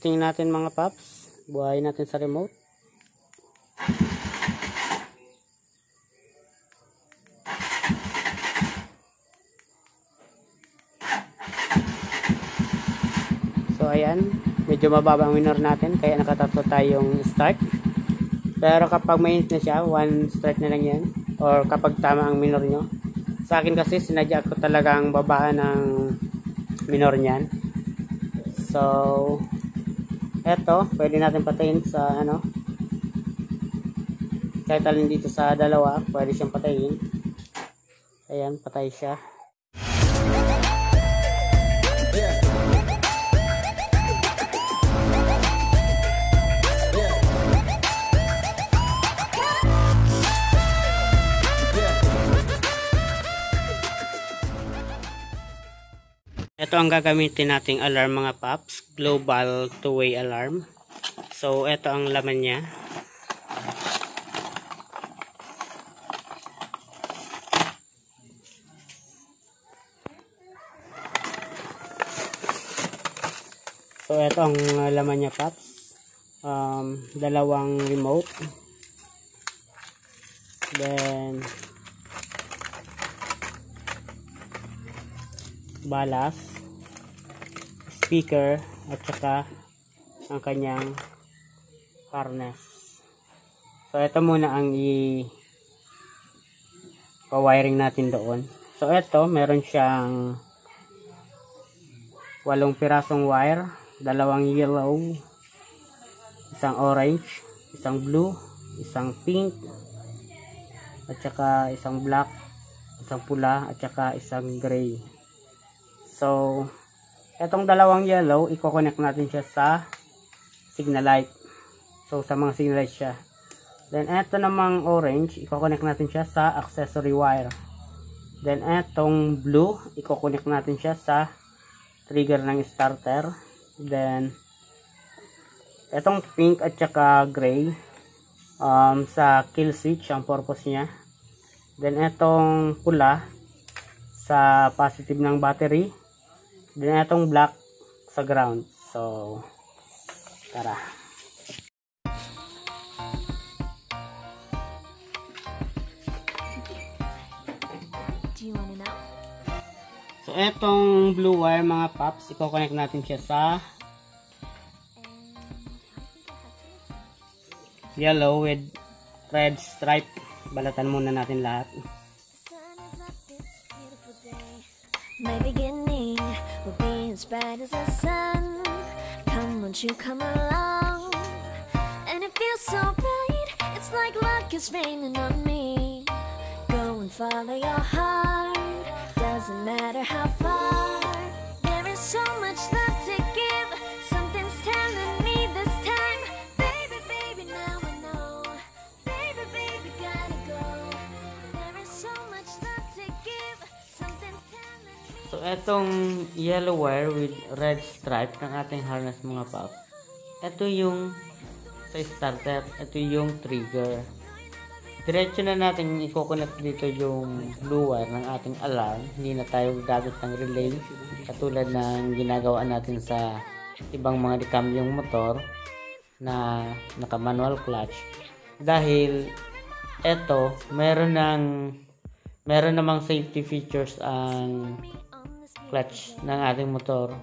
Testing natin mga paps. Buhayin natin sa remote. So ayan, medyo mababa ang minor natin kaya nakatatlo tayong start. Pero kapag mainit na siya, 1 start na lang yan. Or kapag tama ang minor nyo. Sa akin kasi sinadya ko talagang babaan ng minor niyan. So eto, pwede natin patayin sa ano. Kahit alin dito sa dalawa, pwede siyang patayin. Ayan, patay siya. Ito ang gagamitin nating alarm mga paps, global two-way alarm. So ito ang laman niya. So ito ang laman niya paps. Dalawang remote. Then balas, speaker, at saka ang kanyang harness. So ito muna ang i-wiring natin doon. So ito, meron siyang 8 pirasong wire, 2 yellow, 1 orange, 1 blue, 1 pink, at saka 1 black, 1 pula, at saka 1 gray. So, etong 2 yellow, i-connect natin siya sa signal light. So, sa mga signal light siya. Then, eto namang orange, i-connect natin siya sa accessory wire. Then, etong blue, i-connect natin siya sa trigger ng starter. Then, etong pink at saka gray, sa kill switch, ang purpose niya. Then, etong pula, sa positive ng battery. Then itong black sa ground. So tara. So itong blue wire mga paps, i-connect natin siya sa yellow with red stripe. Balatan muna natin lahat. My beginning will be as bright as the sun. Come, won't you come along? And it feels so bright, it's like luck is raining on me. Go and follow your heart, doesn't matter how far. There is so much love to give, something's telling me this time. Baby, baby, now I know. Baby, baby, gotta go. There is so much love to give, something's telling me. So, etong yellow wire with red stripe ng ating harness mga paps. Ito yung sa starter. Ito yung trigger. Diretso na natin i-connect dito yung blue wire ng ating alarm. Hindi na tayo gagamit ng relay. Katulad ng ginagawa natin sa ibang mga dekambyong motor na naka-manual clutch. Dahil ito, meron namang safety features ang clutch ng ating motor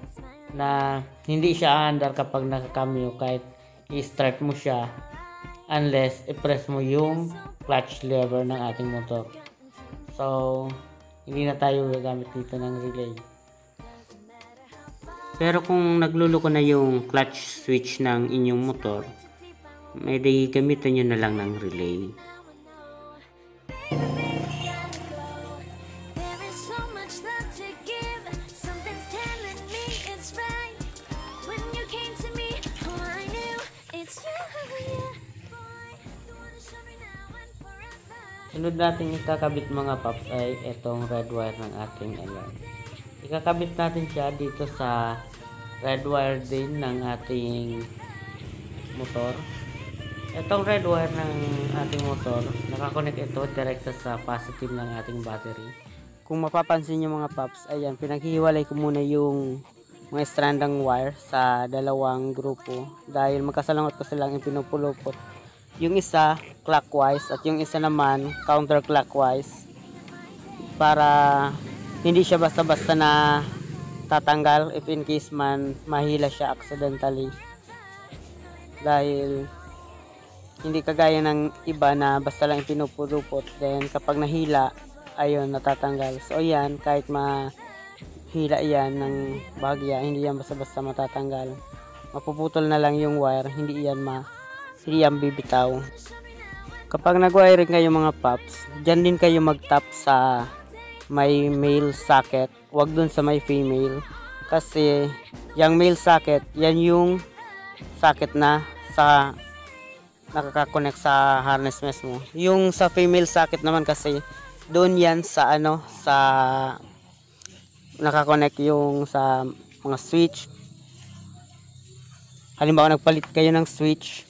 na hindi siya aandar kapag nakakamyo kahit i-start mo siya unless i-press mo yung clutch lever ng ating motor. So hindi na tayo gagamit dito ng relay. Pero kung nagluluko na yung clutch switch ng inyong motor, may gamitan nyo na lang ng relay. Sunod natin ikakabit mga paps ay itong red wire ng ating alarm. Ikakabit natin siya dito sa red wire din ng ating motor. Itong red wire ng ating motor, nakakonect ito direct sa positive ng ating battery. Kung mapapansin nyo mga paps, ayan, pinaghihiwalay ko muna yung mga strandang wire sa dalawang grupo dahil magkasalungat ko silang ipinupulupot. Yung isa clockwise at yung isa naman counterclockwise para hindi siya basta-basta na tatanggal if in case man mahila siya accidentally. Dahil hindi kagaya ng iba na basta lang ipinupulupot, then kapag nahila, ayun, natatanggal. So ayan, kahit mahila yan ng bahagya, hindi yan basta-basta matatanggal. Mapuputol na lang yung wire, hindi yan bibitaw. Kapag nag-wiring kayo mga paps, dyan din kayo mag-tap sa may male socket, wag dun sa may female. Kasi yung male socket, yan yung socket na sa nakaka-connect sa harness mismo. Yung sa female socket naman kasi doon yan sa sa naka-connect yung sa mga switch. Halimbawa nagpalit kayo ng switch,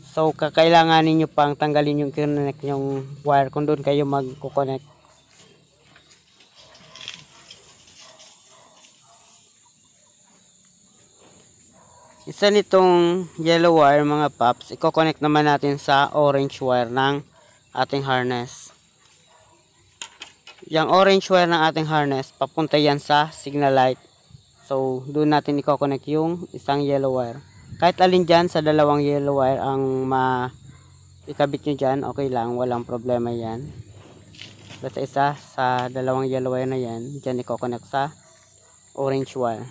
so kakailanganin nyo pang tanggalin yung connect yung wire kung doon kayo magko-connect. Isa nitong yellow wire mga paps, i-connect naman natin sa orange wire ng ating harness. Yung orange wire ng ating harness, papunta yan sa signal light. So, doon natin i-connect yung isang yellow wire. Kahit alin dyan sa dalawang yellow wire ang ikabit nyo dyan, okay lang, walang problema yan. Basta isa sa dalawang yellow wire na yan, dyan i-connect sa orange wire.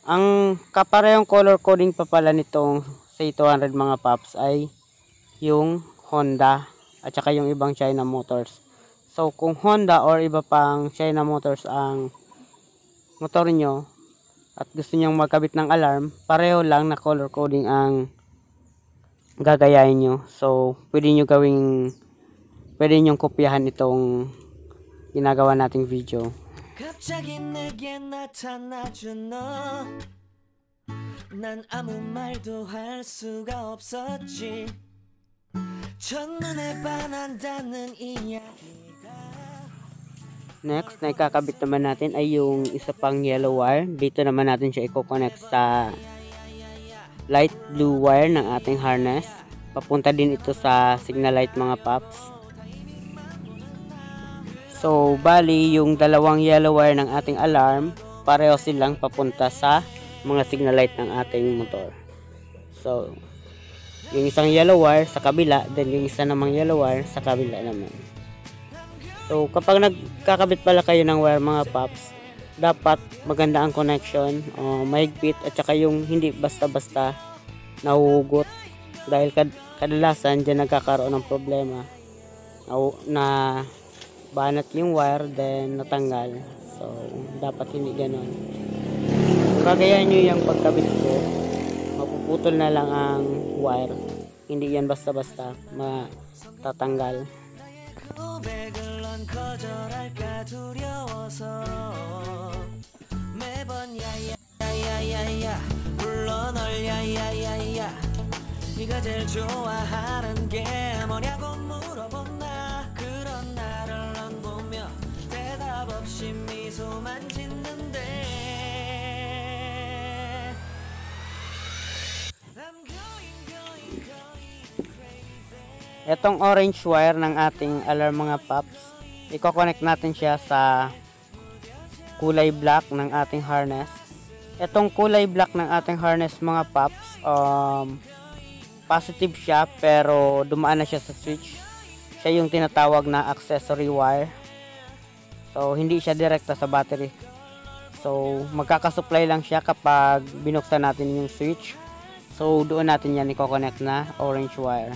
Ang kaparehong color coding pa pala nitong C200 mga paps ay yung Honda at saka yung ibang China Motors. So kung Honda or iba pang China Motors ang motor nyo at gusto nyong magkabit ng alarm, pareho lang na color coding ang gagayahin nyo. So pwede nyong kopyahan itong ginagawa nating video. 갑자기 내게 나타나준 너, 난 아무 말도 할 수가 없었지. 첫눈에 반한다는 이야기가. Next, na ikakabit naman natin ay yung isa pang yellow wire. Dito naman natin siya i-connect sa light blue wire ng ating harness. Papunta din ito sa signal light mga paps. So, bali yung dalawang yellow wire ng ating alarm, pareho silang papunta sa mga signal light ng ating motor. So, yung isang yellow wire sa kabila, then yung isa namang yellow wire sa kabila naman. So, kapag nagkakabit pala kayo ng wire mga paps, dapat maganda ang connection, mahigpit, at saka yung hindi basta-basta nahuhugot. Dahil kadalasan dyan nagkakaroon ng problema na banat yung wire then natanggal. So dapat hindi ganon. Kagayan nyo yung pagkabit ko, mapuputol na lang ang wire, hindi yan basta-basta matatanggal. 네가 제일 좋아하는 게 뭐냐고 물어본다. 그런 나를 넌 보며 대답 없이 미소만 짓는데 I'm going crazy. Etong orange wire ng ating alarm mga paps, i-connect natin siya sa kulay black ng ating harness. Etong kulay black ng ating harness mga paps, positive siya pero dumaan na siya sa switch. Siya yung tinatawag na accessory wire. So hindi siya direkta sa battery. So magkakasupply lang siya kapag binuksan natin yung switch. So doon natin yan i-connect na orange wire.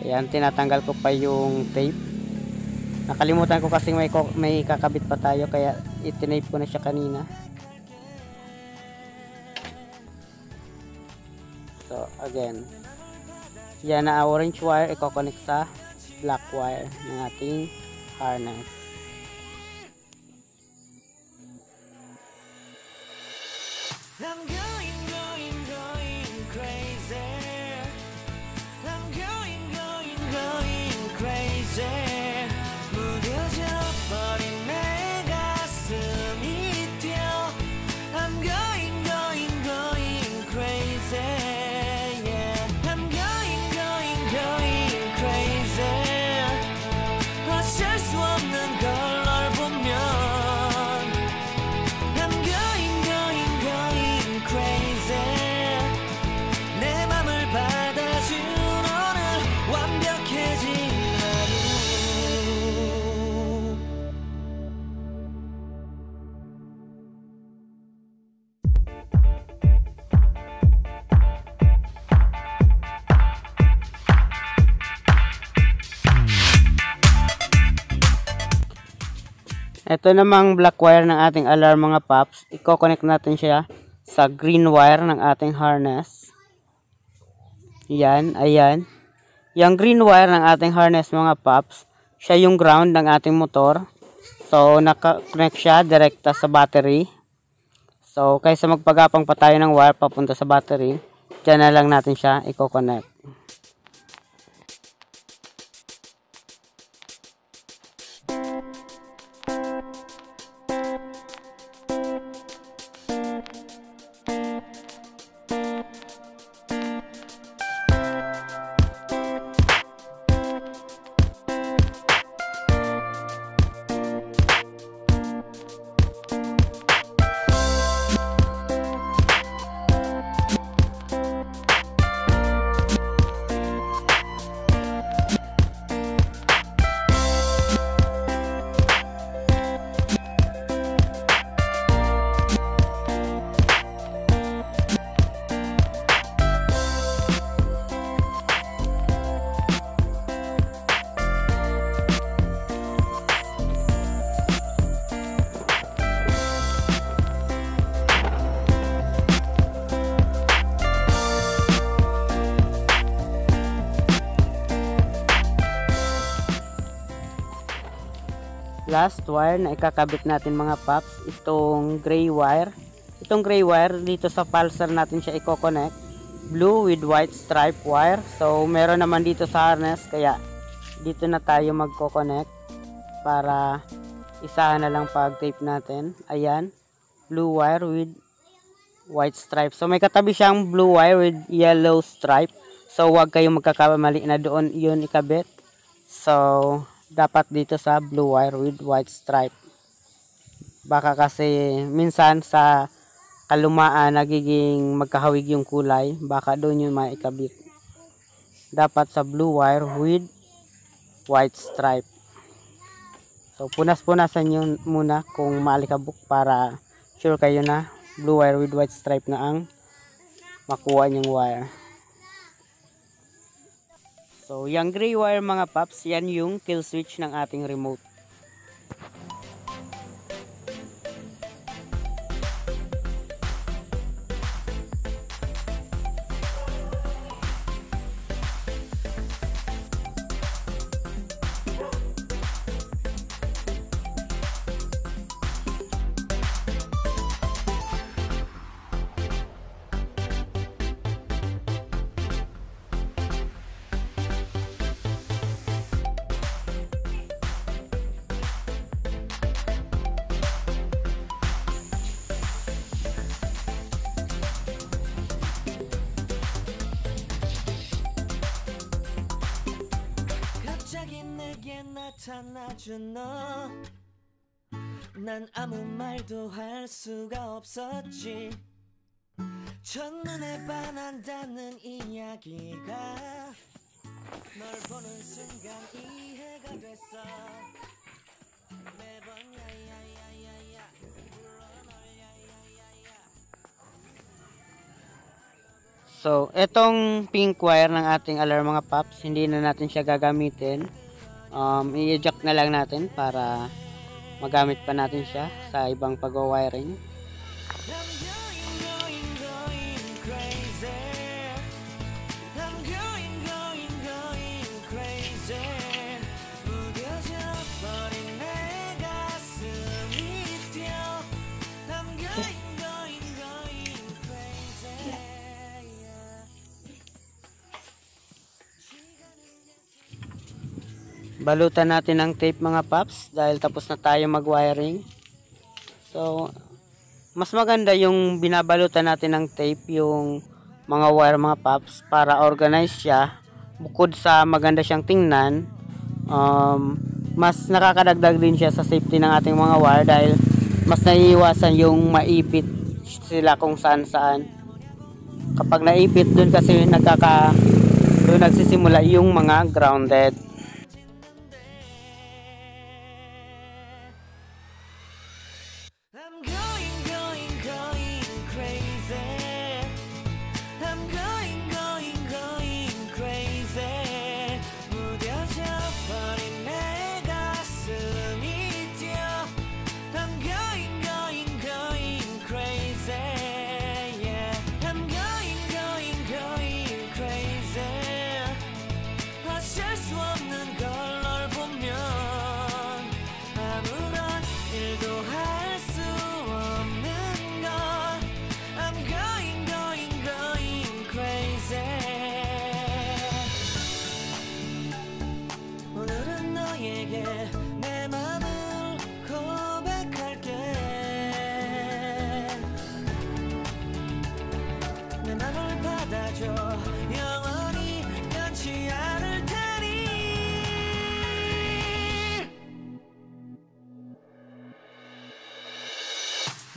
Ayan, tinatanggal ko pa yung tape. Nakalimutan ko kasi may kakabit pa tayo kaya itinape ko na siya kanina. So again, yan na orange wire, i-connect sa black wire ng ating harness. I'm going crazy. I'm going crazy. 무뎌져 버린 ito namang black wire ng ating alarm mga paps, i-connect natin siya sa green wire ng ating harness. Yan, ayan. Yung green wire ng ating harness mga paps, siya yung ground ng ating motor. So, naka-connect siya direkta sa battery. So, kaysa magpagapang pa tayo ng wire papunta sa battery, dyan na lang natin siya i-connect. Last wire na ikakabit natin mga paps, itong gray wire. Itong gray wire dito sa pulsar natin siya i-connect. Blue with white stripe wire. So meron naman dito sa harness, kaya dito na tayo magko-connect para isahan na lang pag tape natin. Ayan, blue wire with white stripe. So may katabi siyang blue wire with yellow stripe. So wag kayong magkakamali na doon yun ikabit. So dapat dito sa blue wire with white stripe. Baka kasi minsan sa kalumaan nagiging magkahawig yung kulay, baka doon yung maikabit. Dapat sa blue wire with white stripe. So punas-punasan nyo muna kung maalikabok para sure kayo na blue wire with white stripe na ang makuha nyong wire. So, yung gray wire mga paps, yan yung kill switch ng ating remote. 내게 나타나준 너 난 아무 말도 할 수가 없었지 첫눈에 반한다는 이야기가 널 보는 순간 이해가 됐어 매번 야야야야야 불러 널 야야야야. So, etong pink wire ng ating alarm mga paps, hindi na natin siya gagamitin. I-eject na lang natin para magamit pa natin siya sa ibang pag-wiring. Balutan natin ng tape mga paps dahil tapos na tayo mag-wiring. So, mas maganda yung binabalutan natin ng tape yung mga wire mga paps para organize siya. Bukod sa maganda siyang tingnan, mas nakakadagdag din siya sa safety ng ating mga wire dahil mas naiiwasan yung maipit sila kung saan saan. Kapag naipit dun kasi doon nagsisimula yung mga grounded.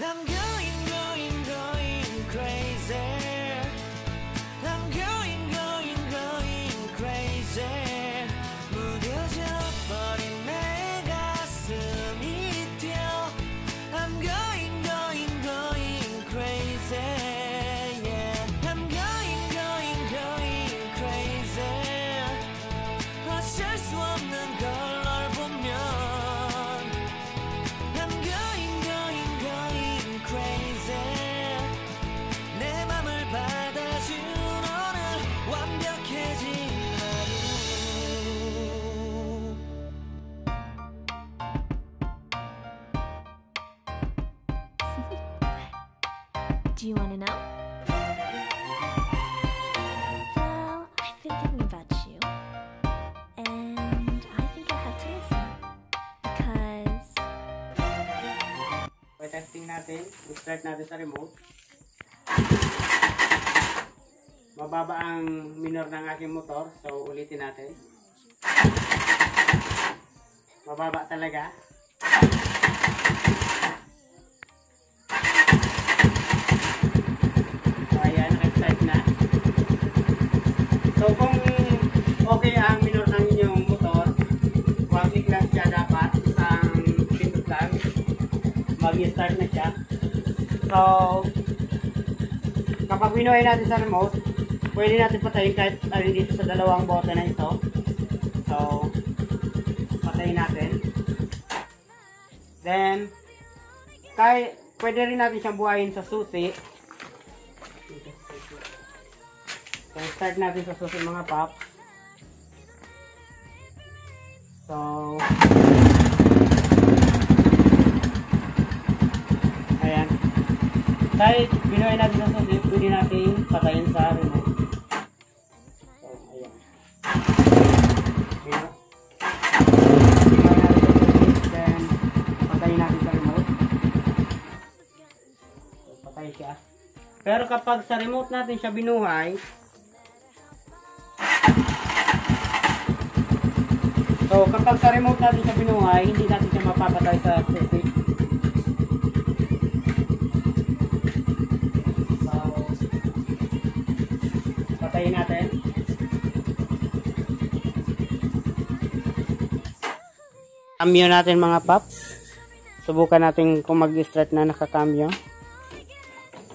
I'm going crazy. I'm going crazy. 무뎌져 버린 내 가슴이 뛰어. I'm going crazy. Yeah. I'm going crazy. 어쩔 수 없는 걸 널 보면. I'm going crazy. 내 맘을 받아준 오늘 완벽해진 하루. Do you want to know? Well, I've been thinking about you. And I think you'll have to listen. Because Testing natin. I-start natin sa remote. Mababa ang minor ng aking motor. So, ulitin natin. Mababa talaga. So, ayan. Naka-start na. So, kung okay ang minor ng inyong motor, one-click lang siya dapat. Isang pindot lang. Mag-start na siya. So, kapag binuhay natin sa remote, pwede natin patayin kahit alin dito sa dalawang bote na ito. So, patayin natin. Then, pwede rin natin siyang buhayin sa susi. So, start natin sa susi mga paps. So, ayan. Kahit binuhay natin sa susi, pwede natin patayin sa remote. So, ayan. Binuhay natin sa susi, then patayin natin sa remote. So, patay siya. Pero kapag sa remote natin siya binuhay, hindi natin siya mapapatay sa susi. Patayin natin. Cambio natin mga paps. Subukan natin kung mag-start na nakakambyo.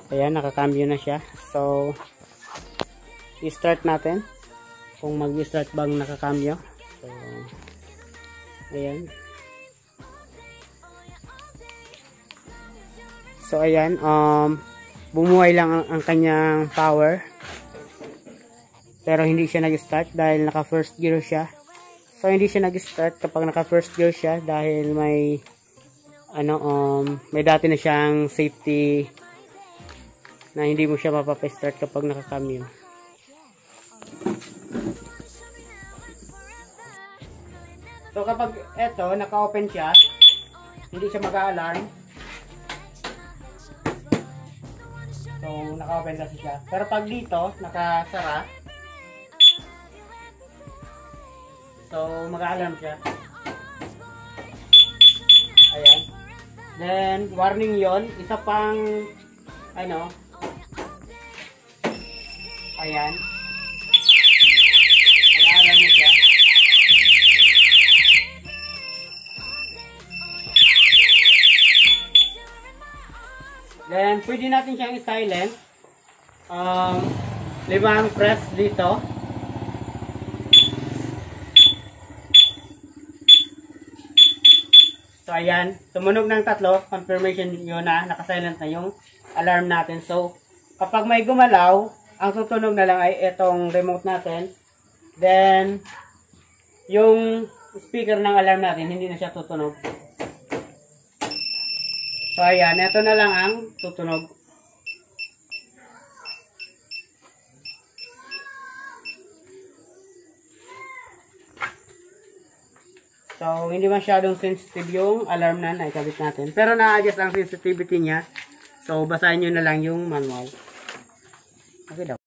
Ayan, nakakambyo na siya. So, i-start natin kung mag-start bang nakakambyo. So, ayan. So, ayan. Bumuhay lang ang kanyang power. Pero hindi siya nag-start dahil naka first gear siya. So hindi siya nag-start kapag naka first gear siya dahil may may dati na siyang safety na hindi mo siya mapapa-start kapag naka-cambio. So kapag eto naka-open siya, hindi siya mag-a-alarm. So naka-open kasi siya. Pero pag dito nakasara, so, mag-alarm siya. Ayan. Then, warning yon. Isa pang, ayan. Mag-alarm na siya. Then, pwede natin siyang i-silent. Limang press dito. So, ayan. Tumunog ng tatlo. Confirmation yun na nakasilent na yung alarm natin. So, kapag may gumalaw, ang tutunog na lang ay itong remote natin. Then, yung speaker ng alarm natin, hindi na siya tutunog. So, ayan. Ito na lang ang tutunog. So, hindi masyadong sensitive yung alarm na naikabit natin. Pero na-adjust ang sensitivity niya. So, basahin nyo na lang yung manual. Okay daw.